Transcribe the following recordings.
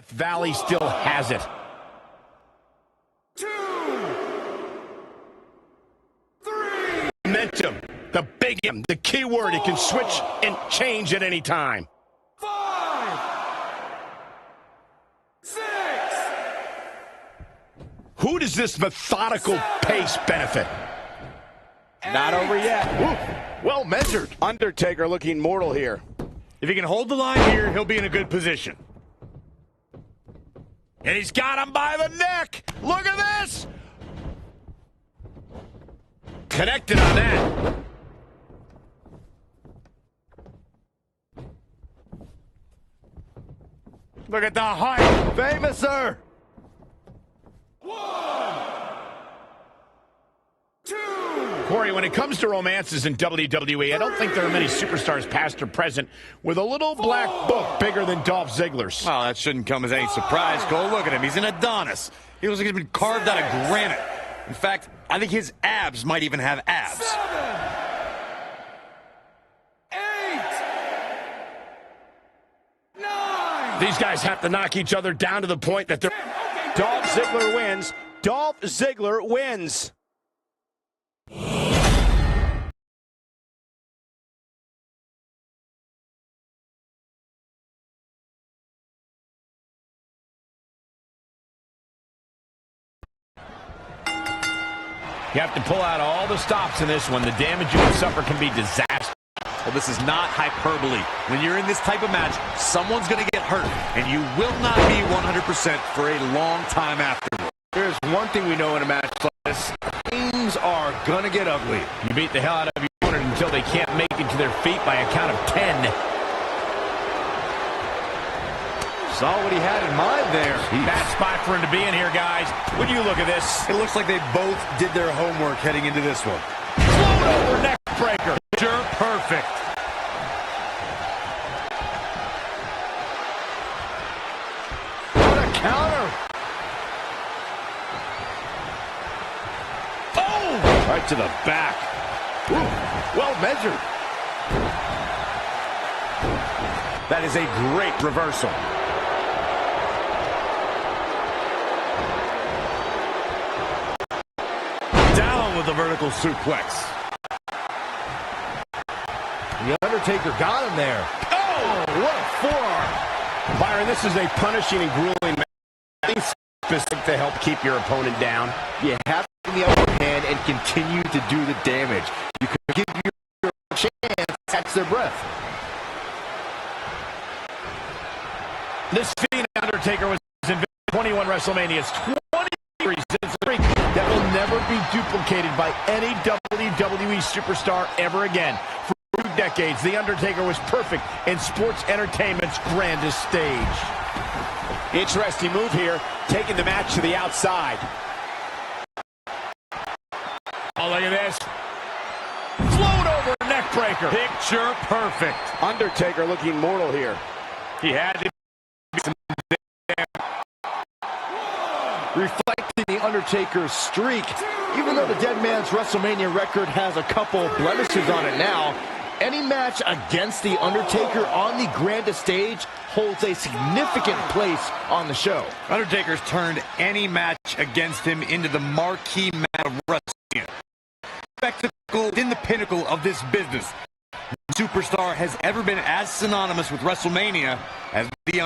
Valley still has it. 2, 3. Momentum, the big M, the key word. It can switch and change at any time. 5, 6. Who does this methodical pace benefit? Not over yet. Ooh, well measured. Undertaker looking mortal here. If he can hold the line here, he'll be in a good position. And he's got him by the neck. Look at this. Connected on that. Look at the height. Famouser. 1, 2. Corey, when it comes to romances in WWE, I don't think there are many superstars past or present with a little black book bigger than Dolph Ziggler's. Well, that shouldn't come as any surprise, Cole. Look at him. He's an Adonis. He looks like he's been carved out of granite. In fact, I think his abs might even have abs. 7, 8, 9. These guys have to knock each other down to the point that they're... Dolph Ziggler wins. Dolph Ziggler wins. You have to pull out all the stops in this one. The damage you can suffer can be disastrous. Well, this is not hyperbole. When you're in this type of match, someone's going to get hurt, and you will not be 100% for a long time afterward. There's one thing we know in a match like this. Things are going to get ugly. You beat the hell out of your opponent until they can't make it to their feet by a count of 10. Saw what he had in mind there. Bad spot for him to be in here, guys. When you look at this, It looks like they both did their homework heading into this one. float over neck breaker. Sure, perfect. What a counter. Oh! Right to the back. Ooh, well measured. That is a great reversal. Down with the vertical suplex. The Undertaker got him there. Oh! What a forearm. Byron, this is a punishing and grueling match. Anything specific to help keep your opponent down? You have the upper hand and continue to do the damage. You can give your chance to catch their breath. This feat Undertaker was in 21 WrestleManias, 20 series since the that will never be duplicated by any WWE superstar ever again. For 2 decades, The Undertaker was perfect in sports entertainment's grandest stage. Interesting move here, taking the match to the outside. Oh, look at this. Float over neck breaker. Picture perfect. Undertaker looking mortal here. He had to. Reflecting the Undertaker's streak, even though the Dead Man's WrestleMania record has a couple blemishes on it now, any match against the Undertaker on the grandest stage holds a significant place on the show. Undertaker's turned any match against him into the marquee match of WrestleMania. Spectacle in the pinnacle of this business. No superstar has ever been as synonymous with WrestleMania as the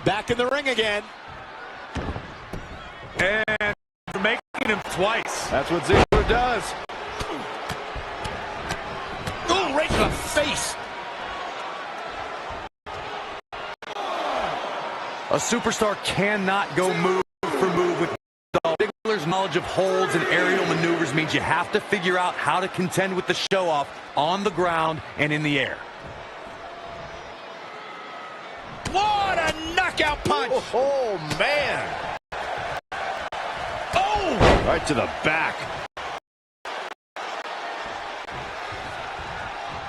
Back in the ring again. And making him twice. That's what Ziggler does. Ooh, right to the face. A superstar cannot go move for move with Dolph Ziggler's knowledge of holds and aerial maneuvers means you have to figure out how to contend with the show-off on the ground and in the air. What a knockout punch. Oh, man. Oh! Right to the back.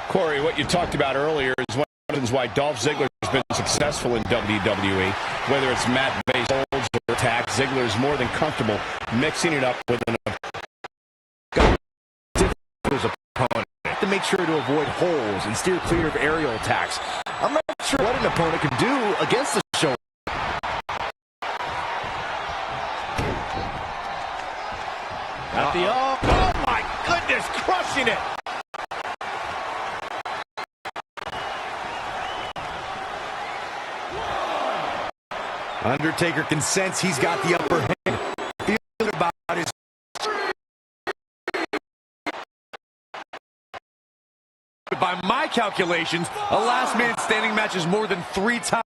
Corey, what you talked about earlier is one of the reasons why Dolph Ziggler has been successful in WWE. Whether it's mat-based holds or attacks, Ziggler is more than comfortable mixing it up with an His opponent. To make sure to avoid holes and steer clear of aerial attacks. I'm not sure what an opponent can do against the shoulder. Oh my goodness, crushing it. Undertaker can sense he's got the upper hand. Feeling about his... By my calculations, a last man standing match is more than 3 times.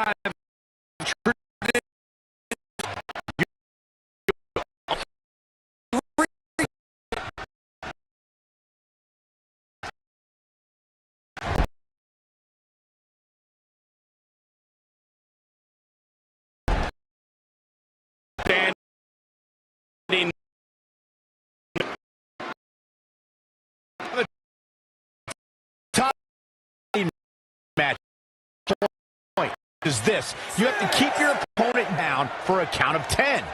Match point is this: you have to keep your opponent down for a count of 10,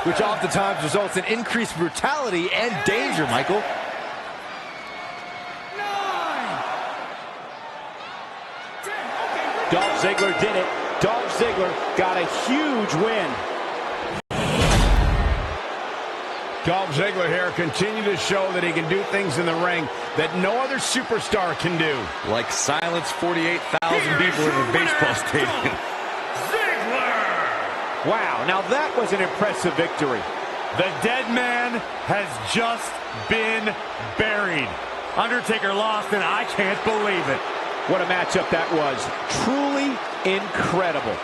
which oftentimes results in increased brutality and danger, Michael. 9. 10. Okay. Dolph Ziggler did it. Dolph Ziggler got a huge win. Dolph Ziggler here continued to show that he can do things in the ring that no other superstar can do. Like silence 48,000 people in a baseball stadium. Ziggler! Wow, now that was an impressive victory. The dead man has just been buried. Undertaker lost, and I can't believe it. What a matchup that was. Truly incredible.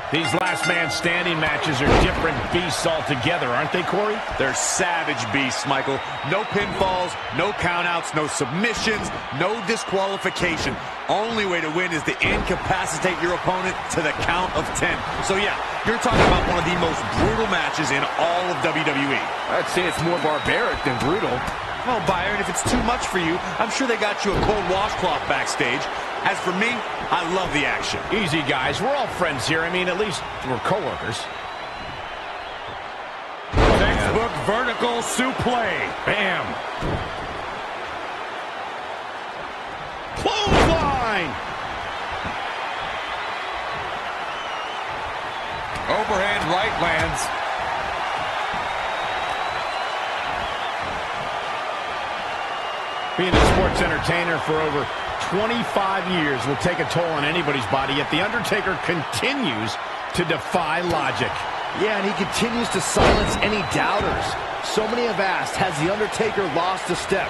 These last man standing matches are different beasts altogether, aren't they, Corey? They're savage beasts, Michael. No pinfalls, no countouts, no submissions, no disqualification. Only way to win is to incapacitate your opponent to the count of 10. So yeah, you're talking about one of the most brutal matches in all of WWE. I'd say it's more barbaric than brutal. Well, Byron, if it's too much for you, I'm sure they got you a cold washcloth backstage. As for me, I love the action. Easy, guys. We're all friends here. I mean, at least we're co-workers. Textbook vertical suplex. Bam. Clothesline! Overhand right lands. Being a sports entertainer for over 25 years will take a toll on anybody's body, yet The Undertaker continues to defy logic. Yeah, and he continues to silence any doubters. So many have asked, has The Undertaker lost a step?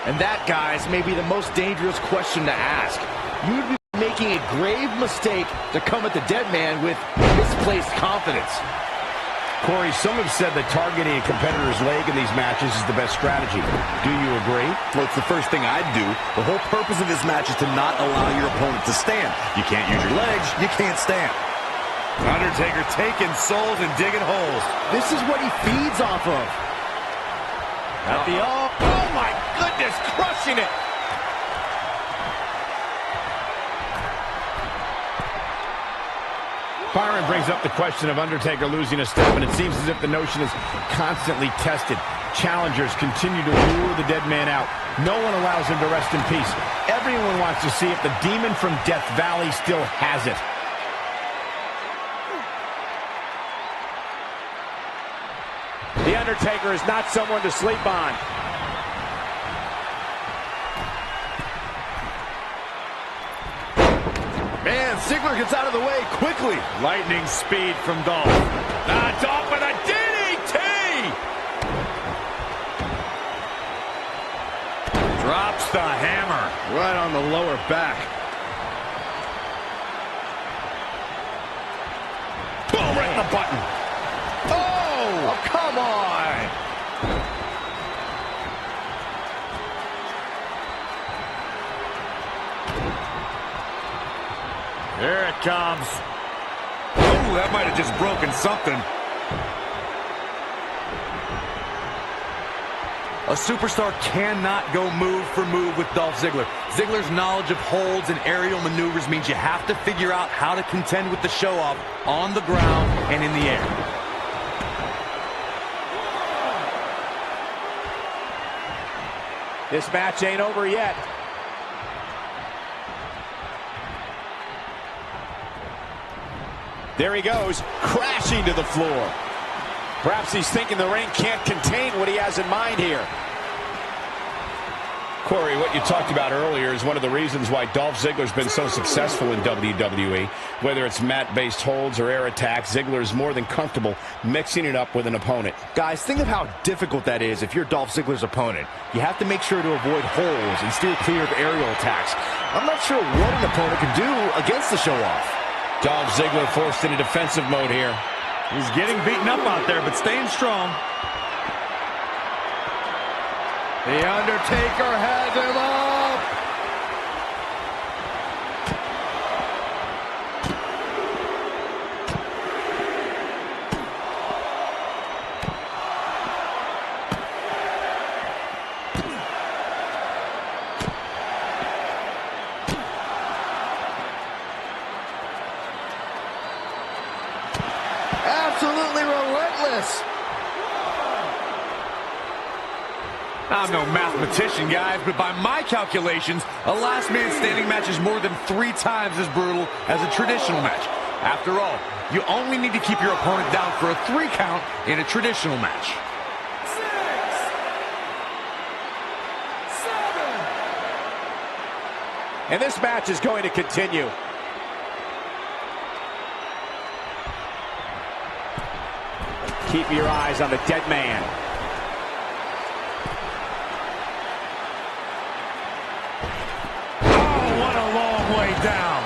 And that, guys, may be the most dangerous question to ask. You would be making a grave mistake to come at the dead man with misplaced confidence. Corey, some have said that targeting a competitor's leg in these matches is the best strategy. Do you agree? Well, it's the first thing I'd do. The whole purpose of this match is to not allow your opponent to stand. You can't use your legs, you can't stand. Undertaker taking souls and digging holes. This is what he feeds off of. Oh my goodness, crushing it. Byron brings up the question of Undertaker losing a step, and it seems as if the notion is constantly tested. Challengers continue to lure the dead man out. No one allows him to rest in peace. Everyone wants to see if the demon from Death Valley still has it. The Undertaker is not someone to sleep on. Man, Ziggler gets out of the way quickly. Lightning speed from Dolph. Dolph with a DDT! Drops the hammer. Right on the lower back. Boom, right in the button. Oh, come on. Here it comes. Oh, that might have just broken something. A superstar cannot go move for move with Dolph Ziggler. Ziggler's knowledge of holds and aerial maneuvers means you have to figure out how to contend with the show-off on the ground and in the air. This match ain't over yet. There he goes, crashing to the floor. Perhaps he's thinking the ring can't contain what he has in mind here. Corey, what you talked about earlier is one of the reasons why Dolph Ziggler's been so successful in WWE. Whether it's mat-based holds or air attacks, Ziggler is more than comfortable mixing it up with an opponent. Guys, think of how difficult that is if you're Dolph Ziggler's opponent. You have to make sure to avoid holes and steer clear of aerial attacks. I'm not sure what an opponent can do against the show-off. Dolph Ziggler forced into defensive mode here. He's getting beaten up out there, but staying strong. The Undertaker has him up. Absolutely relentless. I'm no mathematician, guys, but by my calculations, a last man standing match is more than 3 times as brutal as a traditional match. After all, you only need to keep your opponent down for a 3 count in a traditional match. 6, 7. And this match is going to continue. Keep your eyes on the dead man. Oh, what a long way down.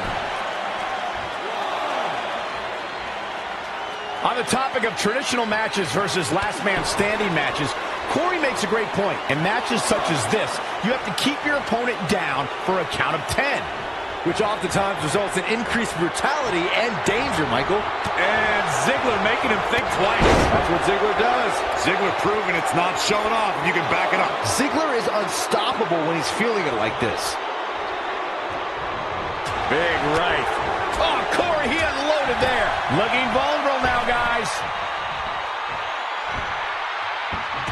On the topic of traditional matches versus last man standing matches, Corey makes a great point. In matches such as this, you have to keep your opponent down for a count of 10. Which oftentimes results in increased brutality and danger, Michael. And Ziggler making him think twice. That's what Ziggler does. Ziggler proving it's not showing off if you can back it up. Ziggler is unstoppable when he's feeling it like this. Big right. Oh, Corey, he unloaded there. Looking vulnerable now, guys.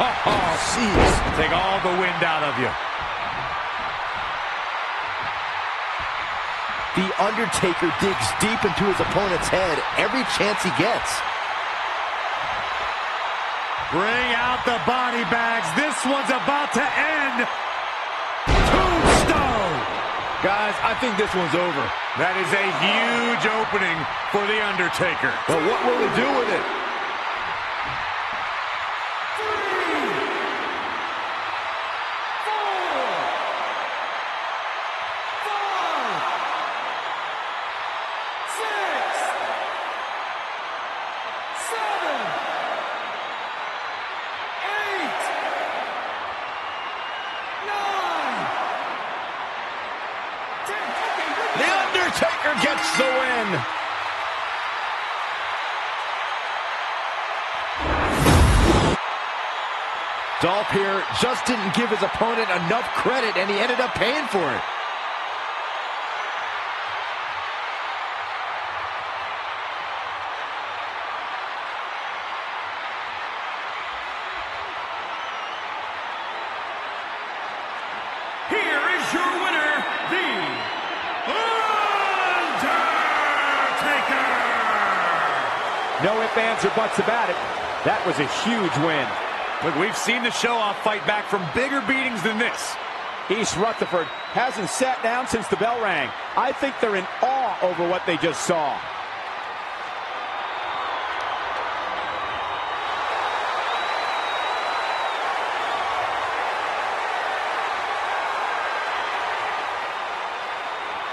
Oh, jeez. Take all the wind out of you. The Undertaker digs deep into his opponent's head every chance he gets. Bring out the body bags. This one's about to end. Tombstone. Guys, I think this one's over. That is a huge opening for The Undertaker. But what will he do with it? 3, 4, 5, 6, 7, 8, 9, 10. Okay, The Undertaker gets the win. Dolph here just didn't give his opponent enough credit, and he ended up paying for it. Here is your winner, The Undertaker! No ifs, ands, or buts about it. That was a huge win. Look, we've seen the show-off fight back from bigger beatings than this. East Rutherford hasn't sat down since the bell rang. I think they're in awe over what they just saw.